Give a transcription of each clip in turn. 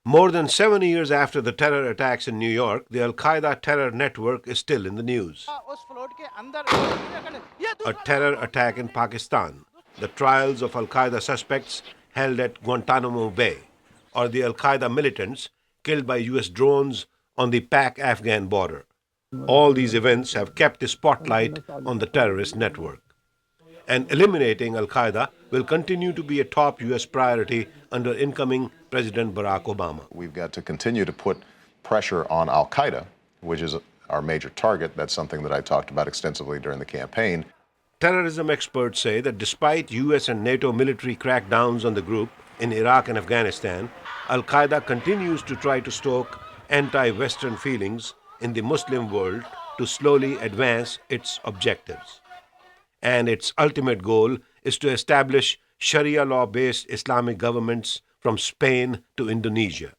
More than 7 years after the terror attacks in New York, the Al-Qaida terror network is still in the news. A terror attack in Pakistan, the trials of Al-Qaida suspects held at Guantanamo Bay, or the Al-Qaida militants killed by US drones on the Pak-Afghan border. All these events have kept the spotlight on the terrorist network. And eliminating Al-Qaida will continue to be a top US priority under incoming President Barack Obama. We've got to continue to put pressure on Al-Qaida, which is our major target. That's something that I talked about extensively during the campaign. Terrorism experts say that despite US and NATO military crackdowns on the group in Iraq and Afghanistan, Al-Qaida continues to try to stoke anti-Western feelings in the Muslim world to slowly advance its objectives. And its ultimate goal is to establish Sharia law-based Islamic governments from Spain to Indonesia.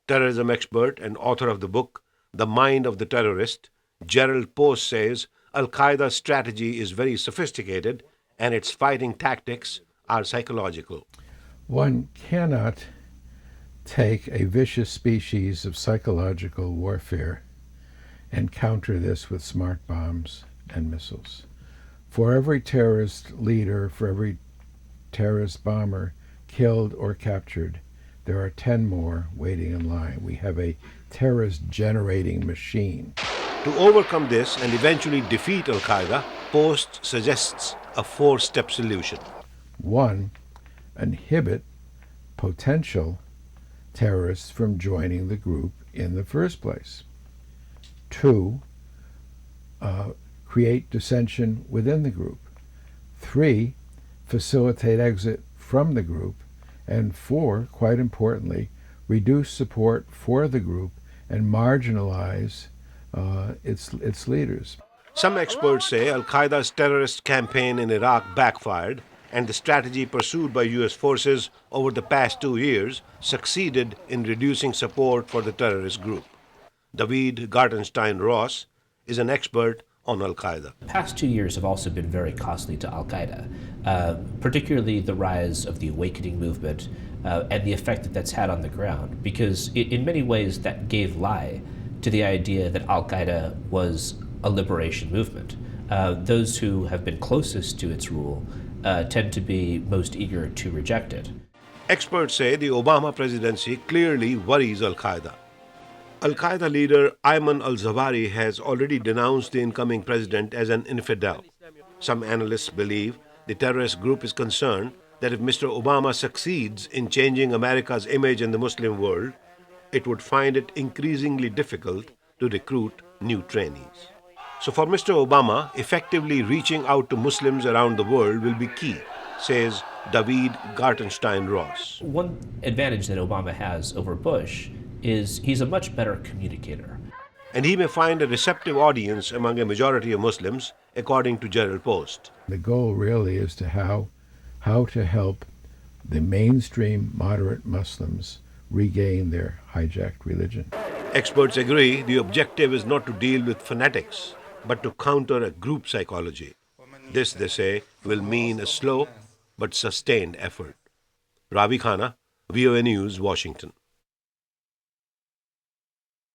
Terrorism expert and author of the book, The Mind of the Terrorist, Gerald Post says Al-Qaeda's strategy is very sophisticated and its fighting tactics are psychological. One cannot take a vicious species of psychological warfare and counter this with smart bombs and missiles. For every terrorist leader, for every terrorist bomber killed or captured, there are 10 more waiting in line. We have a terrorist-generating machine. To overcome this and eventually defeat Al-Qaeda, Post suggests a 4-step solution. 1, inhibit potential terrorists from joining the group in the first place. 2, create dissension within the group. 3, facilitate exit from the group. And 4, quite importantly, reduce support for the group and marginalize its leaders. Some experts say Al-Qaeda's terrorist campaign in Iraq backfired, and the strategy pursued by US forces over the past 2 years succeeded in reducing support for the terrorist group. David Gartenstein-Ross is an expert on Al-Qaeda. The past 2 years have also been very costly to Al-Qaeda, particularly the rise of the awakening movement and the effect that that's had on the ground, because in many ways that gave lie to the idea that Al-Qaeda was a liberation movement. Those who have been closest to its rule tend to be most eager to reject it. Experts say the Obama presidency clearly worries Al-Qaeda. Al-Qaeda leader Ayman al-Zawahiri has already denounced the incoming president as an infidel. Some analysts believe the terrorist group is concerned that if Mr. Obama succeeds in changing America's image in the Muslim world, it would find it increasingly difficult to recruit new trainees. So for Mr. Obama, effectively reaching out to Muslims around the world will be key, says David Gartenstein-Ross. One advantage that Obama has over Bush is he's a much better communicator. And he may find a receptive audience among a majority of Muslims, according to Gerald Post. The goal really is to how to help the mainstream moderate Muslims regain their hijacked religion. Experts agree the objective is not to deal with fanatics, but to counter a group psychology. This, they say, will mean a slow but sustained effort. Ravi Khanna, VOA News, Washington.